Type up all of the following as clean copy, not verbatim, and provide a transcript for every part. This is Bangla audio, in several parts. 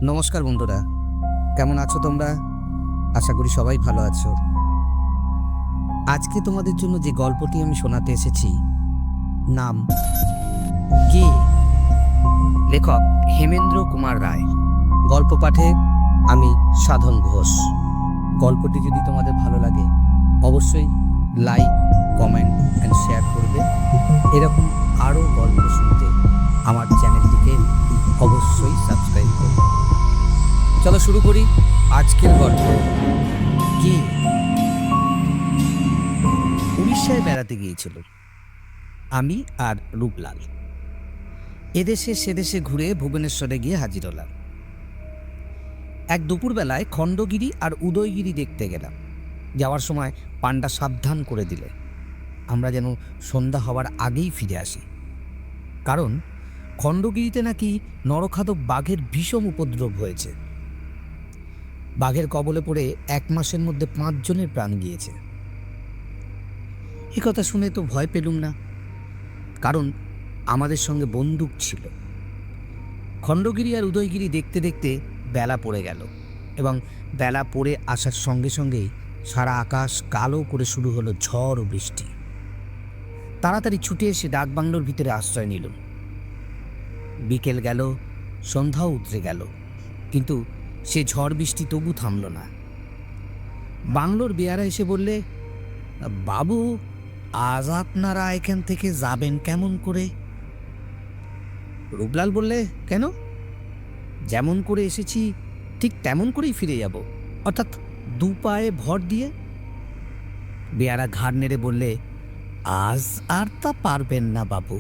নমস্কার বন্ধুরা, কেমন আছো তোমরা? আশা করি সবাই ভালো আছো। আজকে তোমাদের জন্য যে গল্পটি আমি শোনাতে এসেছি, নাম গে। লেখক হেমেন্দ্র কুমার রায়। গল্প পাঠে আমি সাধন ঘোষ। গল্পটি যদি তোমাদের ভালো লাগে অবশ্যই লাইক, কমেন্ট অ্যান্ড শেয়ার করবে। এরকম আরও গল্প শুনতে আমার চ্যানেলটিকে অবশ্যই সাবস্ক্রাইব করবে। চলো শুরু করি আজকের গল্প। কে উড়িষ্যায় বেড়াতে গিয়েছিল আমি আর রূপলাল। এদেশে সেদেশে ঘুরে ভুবনেশ্বরে গিয়ে হাজির হলাম। এক দুপুরবেলায় খণ্ডগিরি আর উদয়গিরি দেখতে গেলাম। যাওয়ার সময় পান্ডা সাবধান করে দিলে আমরা যেন সন্ধ্যা হওয়ার আগেই ফিরে আসি, কারণ খণ্ডগিরিতে নাকি নরখাদক বাঘের ভীষণ উপদ্রব হয়েছে। বাঘের কবলে পড়ে 1 মাসের মধ্যে 5 জনের প্রাণ গিয়েছে। এ কথা শুনে তো ভয় পেলুম না, কারণ আমাদের সঙ্গে বন্দুক ছিল। খণ্ডগিরি আর উদয়গিরি দেখতে দেখতে বেলা পড়ে গেল, এবং বেলা পড়ে আসার সঙ্গে সঙ্গেই সারা আকাশ কালো করে শুরু হলো ঝড় ও বৃষ্টি। তাড়াতাড়ি ছুটে এসে ডাকবাংলোর ভিতরে আশ্রয় নিলুম। বিকেল গেল, সন্ধ্যাও উতরে গেল, কিন্তু সে ঝড় বৃষ্টি তবু থামল না। বাংলোর বেয়ারা এসে বললে, বাবু, আজ আপনারা এখান থেকে যাবেন কেমন করে? রূপলাল বললে, কেন? যেমন করে এসেছি ঠিক তেমন করেই ফিরে যাব, অর্থাৎ 2 পায়ে ভর দিয়ে। বেয়ারা ঘাড় নেড়ে বললে, আজ আর তা পারবেন না বাবু।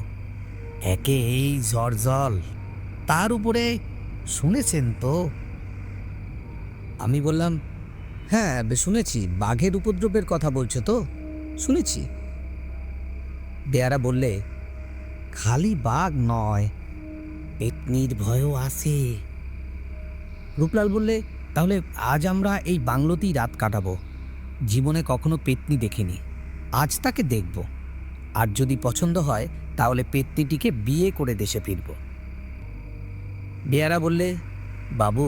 একে এই ঝড় জল, তার উপরে শুনেছেন তো? আমি বললাম, হ্যাঁ শুনেছি, বাঘের উপদ্রবের কথা বলছো তো? শুনেছি। বেয়ারা বললে, খালি বাঘ নয়, পেতনির ভয়ও আছে। রূপলাল বললে, তাহলে আজ আমরা এই বাংলোতেই রাত কাটাবো। জীবনে কখনো পেতনি দেখিনি, আজ তাকে দেখব, আর যদি পছন্দ হয় তাহলে পেতনিটিকে বিয়ে করে দেশে ফিরব। বেয়ারা বললে, বাবু,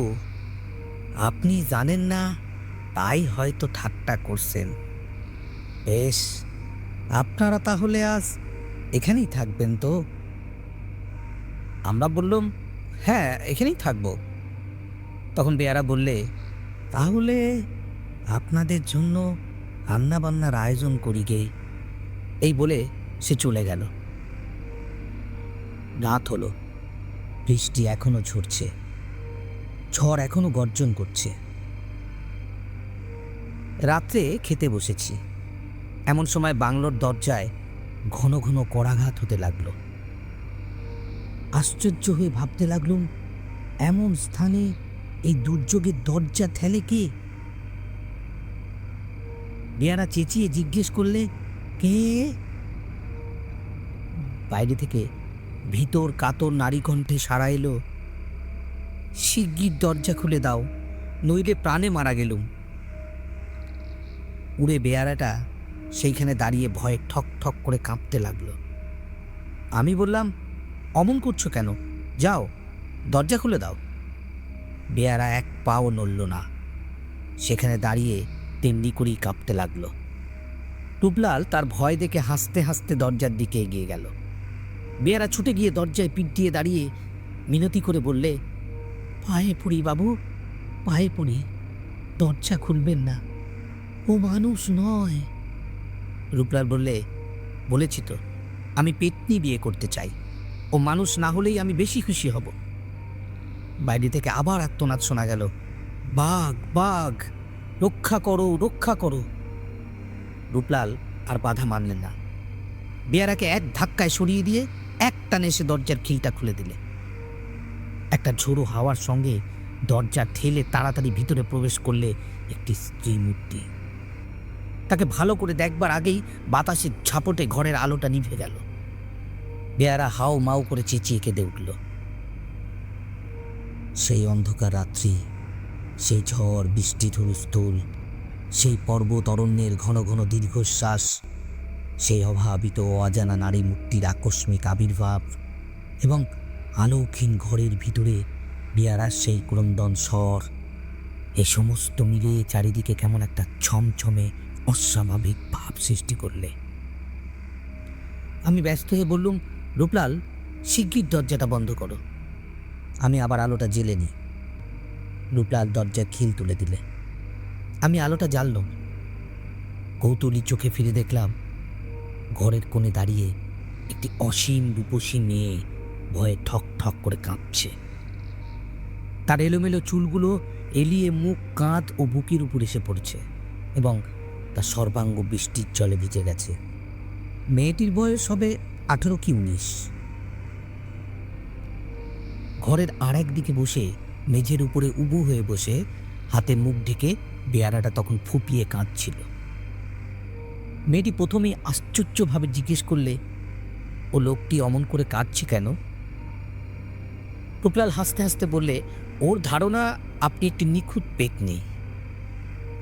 আপনি জানেন না তাই হয়তো ঠাট্টা করছেন। বেশ, আপনারা তাহলে আজ এখানেই থাকবেন তো? আমরা বললাম, হ্যাঁ এখানেই থাকব। তখন বেয়ারা বললে, তাহলে আপনাদের জন্য রান্নাবান্নার আয়োজন করি গে। এই বলে সে চলে গেল। রাত হলো, বৃষ্টি এখনো ঝরছে, ঝড় এখনো গর্জন করছে। রাত্রে খেতে বসেছি, এমন সময় বাংলোর দরজায় ঘন ঘন করাঘাত হতে লাগলো। আশ্চর্য হয়ে ভাবতে লাগলুম, এমন স্থানে এই দুর্যোগের দরজা ঠেলে কে? বেয়ারা চেঁচিয়ে জিজ্ঞেস করলে, কে? বাইরে থেকে ভিতর কাতর নারী কণ্ঠে সাড়া এলো, শিগগির দরজা খুলে দাও, নইলে প্রাণে মারা গেলুম। উড়ে বেয়ারাটা সেইখানে দাঁড়িয়ে ভয়ে ঠক ঠক করে কাঁপতে লাগলো। আমি বললাম, অমন করছো কেন? যাও, দরজা খুলে দাও। বেয়ারা 1 পাও নড়ল না, সেখানে দাঁড়িয়ে তেমনি করেই কাঁপতে লাগলো। রূপলাল তার ভয় দেখে হাসতে হাসতে দরজার দিকে এগিয়ে গেল। বেয়ারা ছুটে গিয়ে দরজায় পিঠ দিয়ে দাঁড়িয়ে মিনতি করে বললে, পায়ে পড়ি বাবু, পায়ে পড়ি, দরজা খুলবেন না, ও মানুষ নয়। রূপলাল বললে, বলেছি তো আমি পেতনি বিয়ে করতে চাই, ও মানুষ না হলেই আমি বেশি খুশি হব। বাইরে থেকে আবার আর্তনাদ শোনা গেল, বাঘ বাঘ, রক্ষা করো রক্ষা করো। রূপলাল আর বাধা মানলেন না। বেয়ারাকে 1 ধাক্কায় সরিয়ে দিয়ে এক টানে এসে দরজার খিলটা খুলে দিলে। একটা ঝোড়ো হাওয়ার সঙ্গে দরজা ঠেলে তাড়াতাড়ি ভিতরে প্রবেশ করলে একটি স্ত্রী মূর্তি। তাকে ভালো করে দেখবার আগেই বাতাসের ঝাপটে ঘরের আলোটা নিভে গেল। বেয়ারা হাও মাও করে চেঁচিয়ে কেঁদে উঠল। সেই অন্ধকার রাত্রি, সেই ঝড় বৃষ্টি ধুলস্থুল, সেই পর্বত অরণ্যের ঘন ঘন দীর্ঘশ্বাস, সেই অভাবিত অজানা নারী মূর্তির আকস্মিক আবির্ভাব, এবং আলোকহীন ঘরের ভিতরে বেয়ারার সেই ক্রন্দন স্বর, এ সমস্ত মিলিয়ে চারিদিকে কেমন একটা ছমছমে অস্বাভাবিক ভাব সৃষ্টি করলে। আমি ব্যস্ত হয়ে বললুম, রূপলাল, শিগগির দরজাটা বন্ধ করো। আমি আবার আলোটা জ্বেলে নিই। রূপলাল দরজার খিল তুলে দিলে। আমি আলোটা জ্বাললাম। কৌতূহলী চোখে ফিরে দেখলাম ঘরের কোণে দাঁড়িয়ে একটি অসীম রূপসী মেয়ে ভয়ে ঠক ঠক করে কাঁপছে। তার এলোমেলো চুলগুলো এলিয়ে মুখ, কাঁধ ও বুকের উপর এসে পড়ছে এবং তার সর্বাঙ্গ বৃষ্টির জলে ভিজে গেছে। মেয়েটির বয়স হবে 18 কি 19। ঘরের আর একদিকে বসে, মেঝের উপরে উবু হয়ে বসে, হাতে মুখ ঢেকে বেয়ারাটা তখন ফুপিয়ে কাঁদছিল। মেয়েটি প্রথমেই আশ্চর্যভাবে জিজ্ঞেস করলে, ও লোকটি অমন করে কাঁদছে কেন? রূপলাল হাসতে হাসতে বললে, ওর ধারণা আপনি একটি নিখুঁত পেতনি।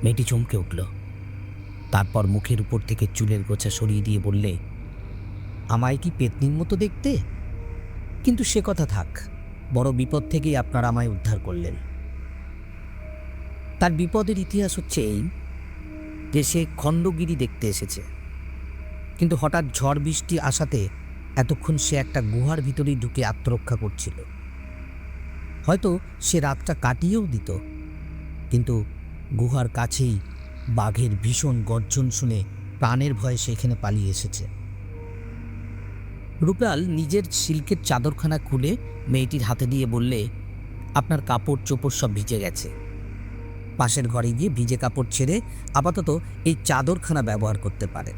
মেয়েটি চমকে উঠল। তারপর মুখের উপর থেকে চুলের গোছা সরিয়ে দিয়ে বললে, আমায় কি পেতনির মতো দেখতে? কিন্তু সে কথা থাক, বড় বিপদ থেকেই আপনারা আমায় উদ্ধার করলেন। তার বিপদের ইতিহাস হচ্ছে এই যে সে খণ্ডগিরি দেখতে এসেছে, কিন্তু হঠাৎ ঝড় বৃষ্টি আসাতে এতক্ষণ সে একটা গুহার ভিতরেই ঢুকে আত্মরক্ষা করছিল। হয়তো সে রাতটা কাটিয়েও দিত, কিন্তু গুহার কাছেই বাঘের ভীষণ গর্জন শুনে প্রাণের ভয়ে সেখানে পালিয়ে এসেছে। রূপলাল নিজের সিল্কের চাদরখানা খুলে মেয়েটির হাতে দিয়ে বললে, আপনার কাপড় চোপড় সব ভিজে গেছে। পাশের ঘরে গিয়ে ভিজে কাপড় ছেড়ে আপাতত এই চাদরখানা ব্যবহার করতে পারে।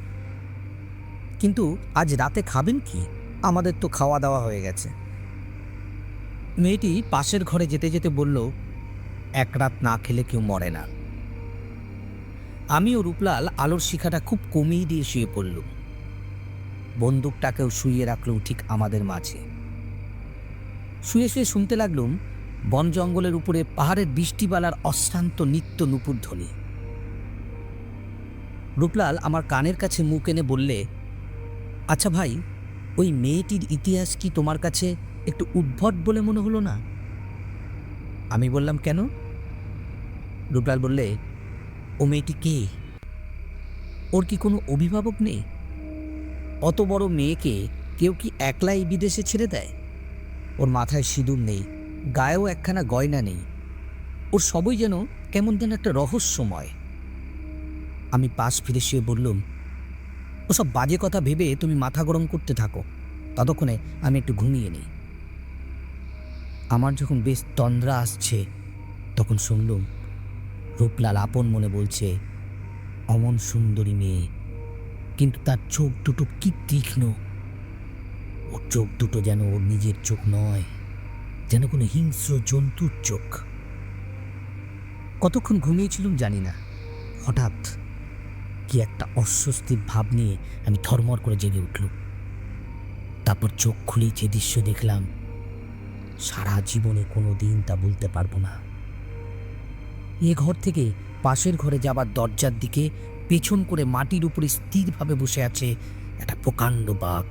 কিন্তু আজ রাতে খাবেন কি? আমাদের তো খাওয়া দাওয়া হয়ে গেছে। মেয়েটি পাশের ঘরে যেতে যেতে বলল, এক রাত না খেলে কেউ মরে না। আমি ও রূপলাল আলোর শিখাটা খুব কমিয়ে দিয়ে শুয়ে পড়লুম। বন্দুকটাকেও শুইয়ে রাখলুম ঠিক আমাদের মাঝে। শুয়ে শুয়ে শুনতে লাগলুম বন জঙ্গলের উপরে পাহাড়ের বৃষ্টিবালার অশ্রান্ত নিত্য নূপুর ধ্বনি। রূপলাল আমার কানের কাছে মুখ এনে বললে, আচ্ছা ভাই, ওই মেয়েটির ইতিহাস কি তোমার কাছে একটু উদ্ভট বলে মনে হলো না? আমি বললাম, কেন? রূপলাল বললে, ও মেয়েটি কে? ওর কি কোনো অভিভাবক নেই? অত বড় মেয়েকে কেউ কি একলা এই বিদেশে ছেড়ে দেয়? ওর মাথায় সিঁদুর নেই, গায়েও একখানা গয়না নেই। ওর সবই যেন কেমন যেন একটা রহস্যময়। আমি পাশ ফিরে শুয়ে বললুম, ওসব বাজে কথা ভেবে তুমি মাথা গরম করতে থাকো, ততক্ষণে আমি একটু ঘুমিয়ে নিই। আমার যখন বেশ তন্দ্রা আসছে তখন শুনলুম রূপলাল আপন মনে বলছে, অমন সুন্দরী মেয়ে, কিন্তু তার চোখ দুটো কি তীক্ষ্ণ। ওর চোখ দুটো যেন ওর নিজের চোখ নয়, যেন কোনো হিংস্র জন্তুর চোখ। কতক্ষণ ঘুমিয়েছিলুম জানি না। হঠাৎ কি একটা অস্বস্তির ভাব নিয়ে আমি থরমর করে জেগে উঠলুম। তারপর চোখ খুলেই যে দৃশ্য দেখলাম, সারা জীবনে কোনো দিন তা বলতে পারবো না। এ ঘর থেকে পাশের ঘরে যাবার দরজার দিকে পেছন করে মাটির উপরে স্থিরভাবে বসে আছে একটা প্রকাণ্ড বাঘ।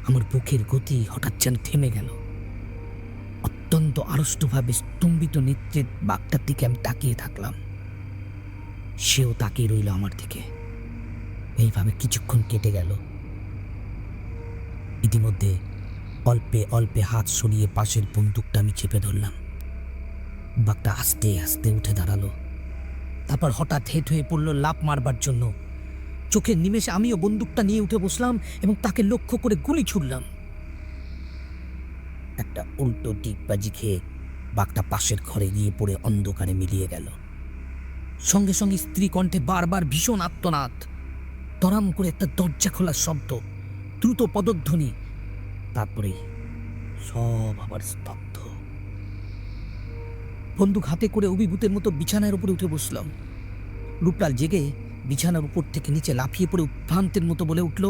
আমার বুকের গতি হঠাৎ যেন থেমে গেল। অত্যন্ত আড়ষ্টভাবে স্তম্ভিত নেত্রে বাঘটার দিকে আমি তাকিয়ে থাকলাম। সেও তাকিয়ে রইল আমার দিকে। এইভাবে কিছুক্ষণ কেটে গেল। ইতিমধ্যে অল্পে অল্পে হাত সরিয়ে পাশের বন্দুকটা আমি চেপে ধরলাম। বাঘটা আস্তে আস্তে উঠে দাঁড়ালো। তারপর হঠাৎ হেঁট হয়ে পড়ল লাফ মারবার জন্য। চোখের নিমেষে আমিও বন্দুকটা নিয়ে উঠে বসলাম এবং তাকে লক্ষ্য করে গুলি ছুড়লাম। একটা উল্টো ডিগবাজি খেয়ে বাঘটা পাশের ঘরে গিয়ে পড়ে অন্ধকারে মিলিয়ে গেল। সঙ্গে সঙ্গে স্ত্রী কণ্ঠে বারবার ভীষণ আর্তনাদ, তরাম করে একটা দরজা খোলার শব্দ, দ্রুত পদধ্বনি, তারপরেই সব আবার স্তব্ধ। বন্দুক হাতে করে অভিভূতের মতো বিছানার উপরে উঠে বসলাম। রূপলাল জেগে বিছানার উপর থেকে নিচে লাফিয়ে পড়ে উদ্ভ্রান্তের মতো বলে উঠল,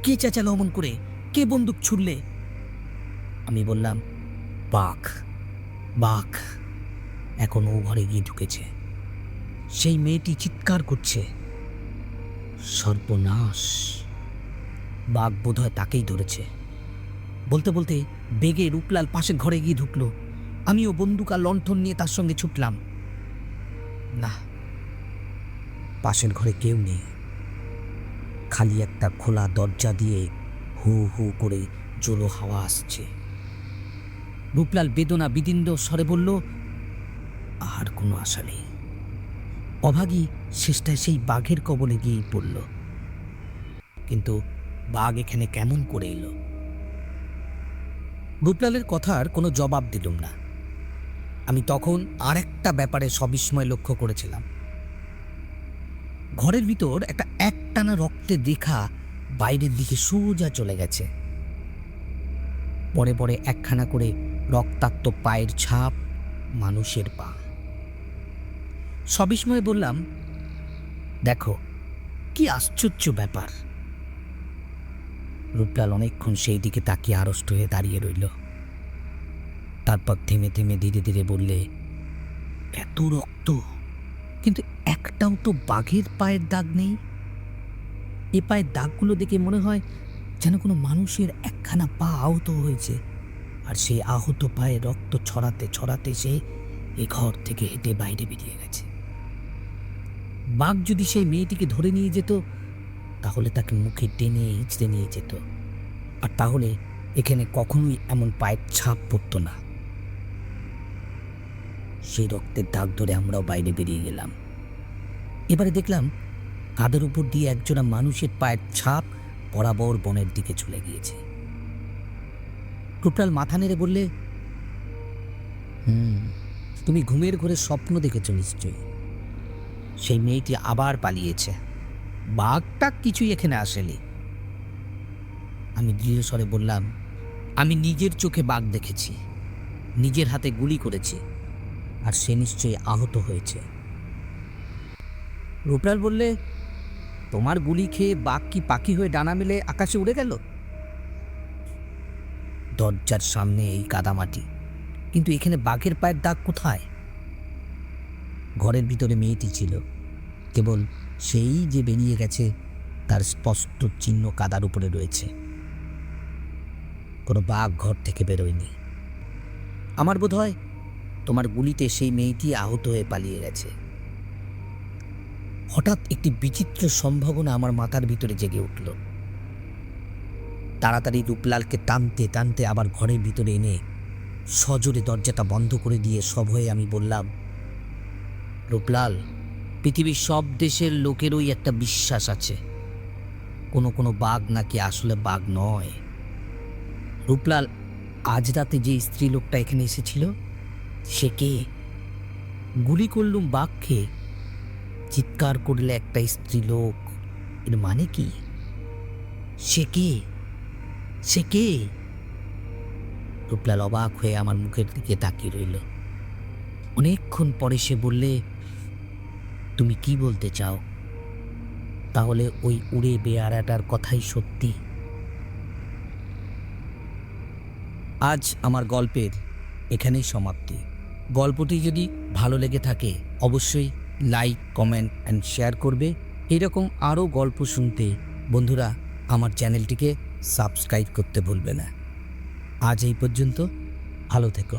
কে চেঁচালো অমন করে? কে বন্দুক ছুড়লে? আমি বললাম, বাঘ। বাঘ এখন ও ঘরে গিয়ে ঢুকেছে। সেই মেয়েটি চিৎকার করছে, সর্বনাশ! বাঘ বোধহয় তাকেই ধরেছে। বলতে বলতে বেগে রূপলাল পাশের ঘরে গিয়ে ঢুকলো। আমিও বন্দুক আর লণ্ঠন নিয়ে তার সঙ্গে ছুটলাম। না, পাশের ঘরে কেউ নেই। খালি একটা খোলা দরজা দিয়ে হু হু করে জোলো হাওয়া আসছে। রূপলাল বেদনা বিদীর্ণ স্বরে বলল, আর কোনো আশা নেই। অভাগী শেষটায় সেই বাঘের কবলে গিয়েই পড়ল। কিন্তু বাঘ এখানে কেমন করে এলো? রূপলালের কথার কোনো জবাব দিলুম না। আমি তখন আর একটা ব্যাপারে সবিস্ময় লক্ষ্য করেছিলাম। ঘরের ভিতর একটা একটানা রক্তের রেখা বাইরের দিকে সোজা চলে গেছে। পরে পরে একখানা করে রক্তাক্ত পায়ের ছাপ, মানুষের পা। সবিস্ময়ে বললাম, দেখো কি আশ্চর্য ব্যাপার। রূপলাল অনেকক্ষণ সেই দিকে তাকিয়ে আড়ষ্ট হয়ে দাঁড়িয়ে রইল। তারপর থেমে থেমে ধীরে ধীরে বললে, এত রক্ত, কিন্তু একটাও তো বাঘের পায়ের দাগ নেই। এ পায়ের দাগগুলো দেখে মনে হয় যেন কোনো মানুষের একখানা পা আহত হয়েছে, আর সেই আহত পায়ে রক্ত ছড়াতে ছড়াতে সে এ ঘর থেকে হেঁটে বাইরে বেরিয়ে গেছে। বাঘ যদি সেই মেয়েটিকে ধরে নিয়ে যেত, তাহলে তাকে মুখে টেনে হিঁচড়ে নিয়ে যেত, আর তাহলে এখানে কখনোই এমন পায়ের ছাপ পড়ত না। সেই রক্তের দাগ ধরে আমরাও বাইরে বেরিয়ে গেলাম। এবারে দেখলাম কাদের উপর দিয়ে একজোড়া মানুষের পায়ের ছাপ বরাবর বনের দিকে চলে গিয়েছে। রূপলাল মাথা নেড়ে বললে, তুমি ঘুমের ঘরে স্বপ্ন দেখেছ নিশ্চয়ই। সেই মেয়েটি আবার পালিয়েছে, বাঘটা কিছুই এখানে আসেনি। আমি দৃঢ় স্বরে বললাম, আমি নিজের চোখে বাঘ দেখেছি, নিজের হাতে গুলি করেছি, আর সে নিশ্চয়ই আহত হয়েছে। রূপলাল বললে, তোমার গুলি খেয়ে বাঘ কি পাখি হয়ে ডানা মেলে আকাশে উড়ে গেল? দরজার সামনে এই কাদামাটি, কিন্তু এখানে বাঘের পায়ের দাগ কোথায়? ঘরের ভিতরে মেয়েটি ছিল, কেবল সেই যে বেরিয়ে গেছে তার স্পষ্ট চিহ্ন কাদার উপরে রয়েছে। কোনো বাঘ ঘর থেকে বেরোয়নি। আমার বোধ হয় তোমার গুলিতে সেই মেয়েটি আহত হয়ে পালিয়ে গেছে। হঠাৎ একটি বিচিত্র সম্ভাবনা আমার মাথার ভিতরে জেগে উঠল। তাড়াতাড়ি রূপলালকে টানতে টানতে আবার ঘরের ভিতরে এনে সজোরে দরজাটা বন্ধ করে দিয়ে সভয়ে আমি বললাম, রূপলাল, পৃথিবীর সব দেশের লোকেরই একটা বিশ্বাস আছে, কোনো কোনো বাঘ নাকি আসলে বাঘ নয়। রূপলাল, আজ রাতে যে স্ত্রী লোকটা এখানে এসেছিল, সে কে? গুলি করলুম বাঘকে, চিৎকার করলে একটা স্ত্রী লোক, এর মানে কি? সে কে? সে কে? রূপলাল অবাক হয়ে আমার মুখের দিকে তাকিয়ে রইল। অনেকক্ষণ পরে সে বললে, তুমি কি বলতে চাও? তাহলে ওই উড়ে বেয়ারাটার কথাই সত্যি? আজ আমার গল্পের এখানেই সমাপ্তি। গল্পটি যদি ভালো লেগে থাকে অবশ্যই লাইক, কমেন্ট অ্যান্ড শেয়ার করবে। এরকম আরও গল্প শুনতে বন্ধুরা আমার চ্যানেলটিকে সাবস্ক্রাইব করতে ভুলবে না। আজ এই পর্যন্ত, ভালো থেকো।